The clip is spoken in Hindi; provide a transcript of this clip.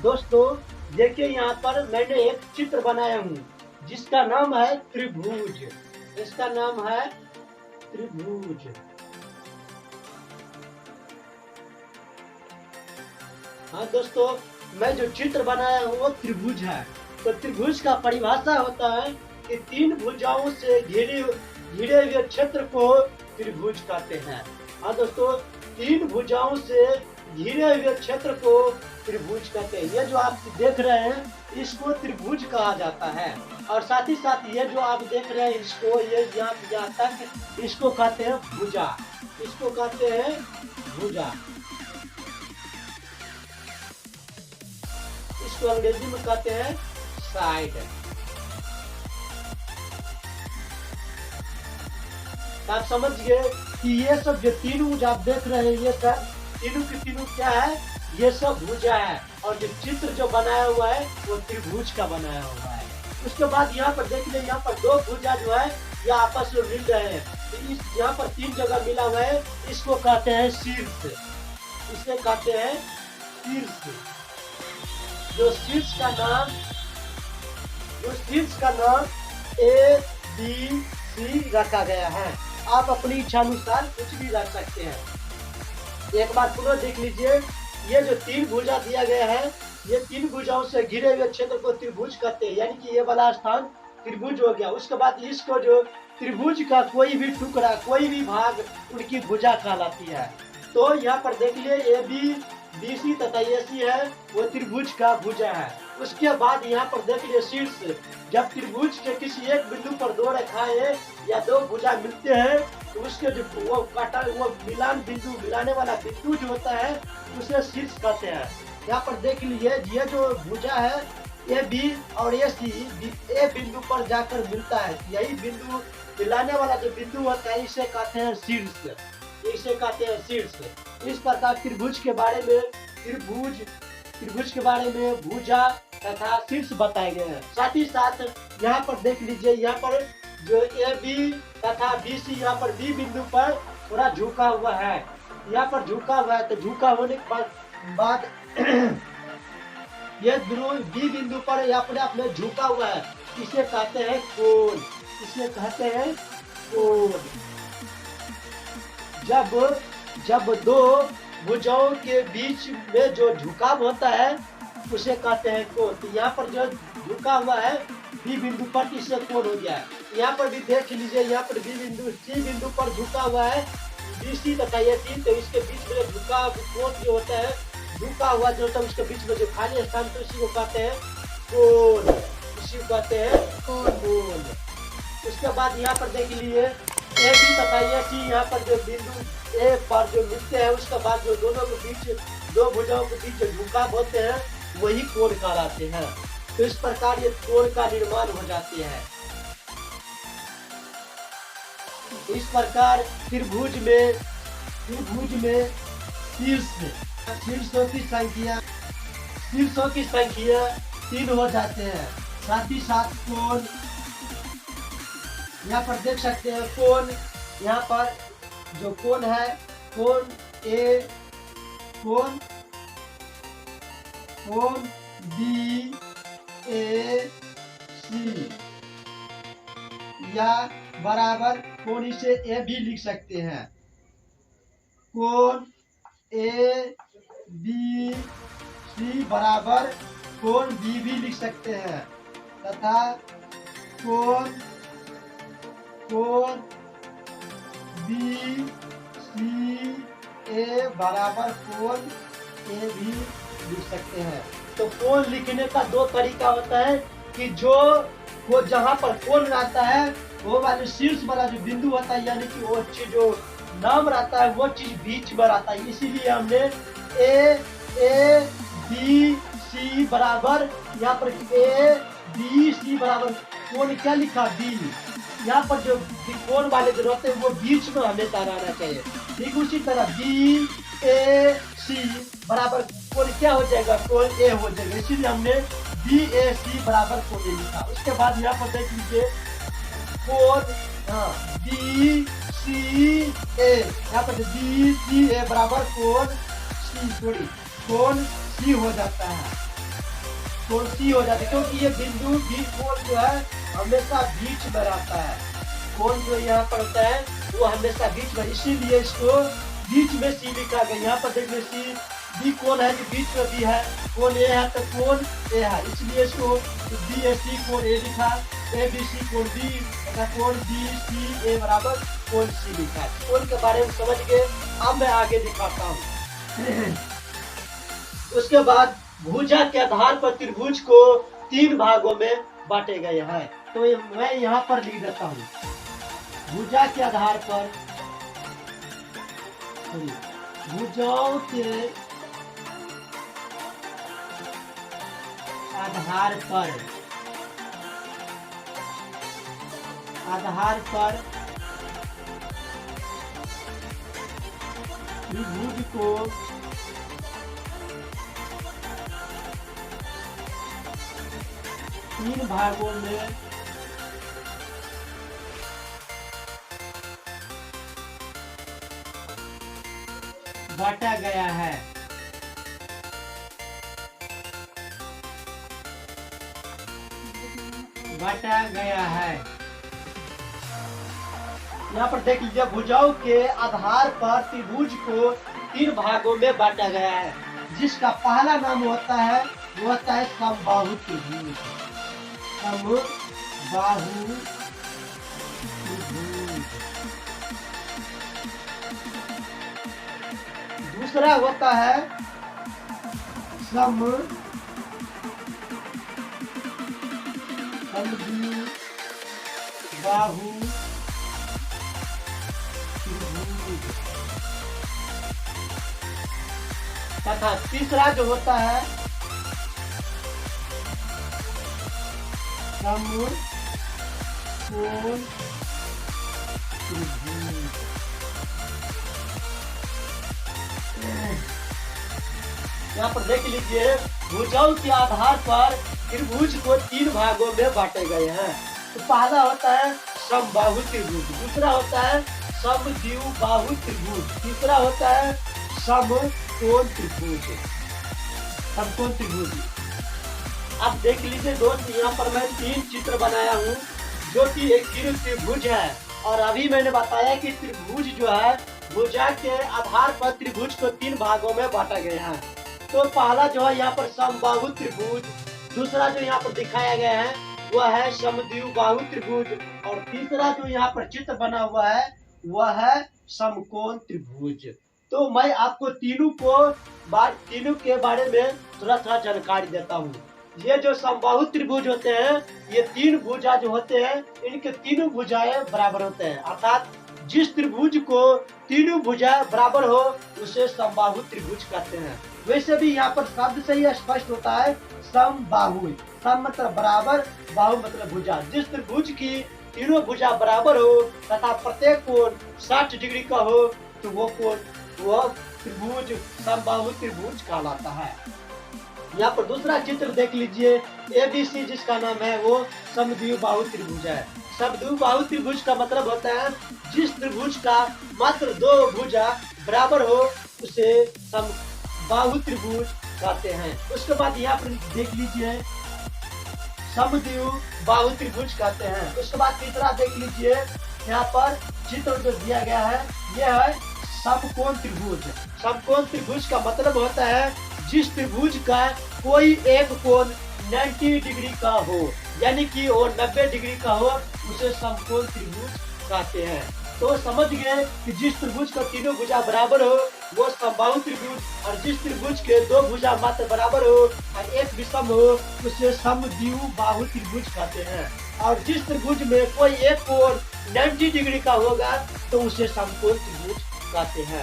दोस्तों देखिए यहाँ पर मैंने एक चित्र बनाया हूँ जिसका नाम है त्रिभुज। इसका नाम है त्रिभुज। हाँ दोस्तों, मैं जो चित्र बनाया हूँ वो त्रिभुज है। तो त्रिभुज का परिभाषा होता है कि तीन भुजाओं से घिरे हुए क्षेत्र को त्रिभुज कहते हैं। हाँ दोस्तों, तीन भुजाओं से घिरे हुए क्षेत्र को त्रिभुज कहते हैं। ये जो आप देख रहे हैं इसको त्रिभुज कहा जाता है। और साथ ही साथ ये जो आप देख रहे हैं इसको, ये यहाँ तक, इसको कहते हैं भुजा। इसको कहते हैं भुजा। इसको अंग्रेजी में कहते हैं साइड। आप समझ गए कि ये सब जो तीनों आप देख रहे हैं ये सब तीनों के तीनों क्या है, ये सब भुजा है। और जो चित्र जो बनाया हुआ है वो त्रिभुज का बनाया हुआ है। उसके बाद यहाँ पर देख ले, यहाँ पर दो भुजा जो है ये आपस में मिल रहे हैं। तो इस यहाँ पर तीन जगह मिला हुआ है, इसको कहते हैं शीर्ष। इसे कहते हैं शीर्ष। जो शीर्ष का नाम A B C रखा गया है। आप अपनी इच्छा अनुसार कुछ भी रख सकते हैं। एक बार पुनः देख लीजिए, ये जो तीन भुजा दिया गया है, ये तीन भुजाओं से घिरे हुए क्षेत्र को त्रिभुज कहते हैं। यानी कि ये वाला स्थान त्रिभुज हो गया। उसके बाद इसको जो त्रिभुज का कोई भी टुकड़ा, कोई भी भाग उनकी भुजा कहलाती है। तो यहाँ पर देख लिए AB BC तथा AC है वो त्रिभुज का भुजा है। उसके बाद यहाँ पर देख लिए शीर्ष। जब त्रिभुज के किसी एक बिंदु पर दो रेखाएं या दो भुजा मिलते हैं तो उसके जो वो मिलाने वाला बिंदु जो होता है उसे शीर्ष कहते हैं। यहाँ पर देख लीजिए, ये जो भुजा है AB और AC A बिंदु पर जाकर मिलता है। यही बिंदु मिलाने वाला जो बिंदु होता है इसे कहते हैं शीर्ष। इसे कहते हैं शीर्ष। इस प्रकार त्रिभुज के बारे में भुजा तथा शीर्ष बताए गए हैं। साथ ही साथ यहाँ पर देख लीजिए, यहाँ पर जो AB तथा BC, यहाँ पर B बिंदु पर थोड़ा झुका हुआ है। यहाँ पर झुका हुआ है, तो झुका होने के बाद ये दोनों B बिंदु पर अपने झुका हुआ है। इसे कहते हैं कोण। इसे कहते हैं कोण। जब दो भुजाओं के बीच में जो झुकाव होता है उसे कहते हैं कोण। तो यहाँ पर जो झुका हुआ है B बिंदु पर, इससे कोण हो गया है। यहाँ पर भी देख लीजिए, यहाँ पर C बिंदु पर झुका हुआ है BC तथा AC। तो इसके बीच में झुका कोण जो होता है, झुका हुआ जो होता है उसके बीच में जो खाली स्थान, तो इसी को कहते हैं कोण। इसी को कहते हैं कोण। उसके बाद यहाँ पर देख लीजिए AB तथा AC, यहाँ पर जो बिंदु A पर जो मिलते हैं उसके बाद जो दोनों के बीच, दो भुजाओं के बीच जो झुकाव होते हैं वही कोण कहलाते हैं। तो इस प्रकार ये कोण का निर्माण हो जाती है। इस प्रकार त्रिभुज में शीर्षों की संख्या 3 हो जाते हैं। साथ ही साथ कोण, यहाँ पर देख सकते हैं कोण। यहाँ पर जो कोण है, कोण A, कोण B A C या बराबर कोण, इसे A भी लिख सकते हैं। कोण A B C बराबर कोण B भी लिख सकते हैं तथा कोण B C A बराबर कोण A भी लिख सकते हैं। तो कोण लिखने का दो तरीका होता है कि वो जहाँ पर कोण रहता है वो वाले शीर्ष वाला जो बिंदु होता है, यानी कि वो चीज जो नाम रहता है वो चीज बीच में रहता है। इसीलिए हमने A B C बराबर, यहाँ पर A B C बराबर कोण क्या लिखा, B। यहाँ पर जो कोण वाले जो रहते हैं वो बीच में हमेशा रहना चाहिए। ठीक उसी तरह B A C बराबर कोण क्या हो जाएगा, कोण A हो जाएगा। इसीलिए हमने B A C बराबर कोण A लिखा। उसके बाद यहाँ पर देख लीजिए कोण B C A, यहाँ पर B C A बराबर कोण C हो जाता है। कोण सी हो जाती है, क्योंकि ये बिंदु बी कोण जो है हमेशा बीच में रहता है। कोण जो यहाँ पर होता है वो हमेशा बीच में, इसीलिए इसको बीच में सी लिखा गया। यहाँ पर देखिए सी बी कोण है जो बीच में बी है, कोण ए है तो कोण ए है, इसलिए इसको बी ए सी कोण ए लिखा, ए बी सी कोण बी तथा कोण बी सी ए बराबर कोण सी लिखा है। कोण के बारे में समझ गए। अब मैं आगे दिखाता हूँ। उसके बाद भुजा के आधार पर त्रिभुज को 3 भागों में बांटे गए हैं। तो मैं यहाँ पर लिख देता हूँ, भुजा के आधार पर, भुजाओं के आधार पर त्रिभुज को तीन भागों में बांटा गया है। यहाँ पर देख लीजिए, भुजाओं के आधार पर त्रिभुज को 3 भागों में बांटा गया है, जिसका पहला नाम होता है वो होता है समबाहु त्रिभुज। समबाहु त्रिभुज। दूसरा होता है समद्विबाहु त्रिभुज तथा तीसरा जो होता है समकोण त्रिभुज। यहाँ पर देख लीजिए, भुजाओं के आधार पर त्रिभुज को 3 भागों में बांटे गए हैं। तो पहला होता है समबाहु त्रिभुज, दूसरा होता है समद्विबाहु त्रिभुज, तीसरा होता है समकोण त्रिभुज। अब देख लीजिए दोस्त, यहाँ पर मैं 3 चित्र बनाया हूँ जो कि एक त्रिभुज है। और अभी मैंने बताया कि त्रिभुज जो है भुजा के आधार पर त्रिभुज को 3 भागों में बांटा गया है। तो पहला जो है यहाँ पर समबाहु त्रिभुज, दूसरा जो यहाँ पर दिखाया गया है वह है समद्विबाहु त्रिभुज, और तीसरा जो यहाँ पर चित्र बना हुआ है वह है समकोण त्रिभुज। तो मैं आपको तीनों के बारे में थोड़ा जानकारी देता हूँ। ये जो समबाहु त्रिभुज होते हैं, ये 3 भुजा जो होते हैं, इनके तीनों भुजाएं बराबर होते हैं, अर्थात जिस त्रिभुज को तीनों भुजा बराबर हो उसे समबाहु त्रिभुज कहते हैं। वैसे भी यहाँ पर शब्द से ही स्पष्ट होता है समबाहु। सम मतलब बराबर, बाहु मतलब भुजा। जिस त्रिभुज की तीनों भुजा बराबर हो तथा प्रत्येक कोण 60 डिग्री का हो तो वो त्रिभुज समबाहु त्रिभुज कहलाता है। यहाँ पर दूसरा चित्र देख लीजिए, ABC जिसका नाम है वो समद्विबाहु त्रिभुज है। समद्विबाहु त्रिभुज का मतलब होता है जिस त्रिभुज का मात्र 2 भुजा बराबर हो उसे समबाहु त्रिभुज कहते हैं। उसके बाद यहाँ पर देख लीजिए, समद्विबाहु त्रिभुज कहते हैं। उसके बाद तीसरा देख लीजिए, यहाँ पर चित्र जो दिया गया है यह है समकोण त्रिभुज। समकोण त्रिभुज का मतलब होता है जिस त्रिभुज का कोई एक कोण 90 डिग्री का हो, यानी कि वो 90 डिग्री का हो, उसे समकोण त्रिभुज कहते हैं। तो समझ गए कि जिस त्रिभुज का तीनों भुजा बराबर हो वो समबाहु त्रिभुज, और जिस त्रिभुज के 2 भुजा मात्र बराबर हो और एक विषम हो उसे समद्विबाहु त्रिभुज कहते हैं। और जिस त्रिभुज में कोई एक कोण 90 डिग्री का होगा तो उसे समकोण त्रिभुज कहते हैं।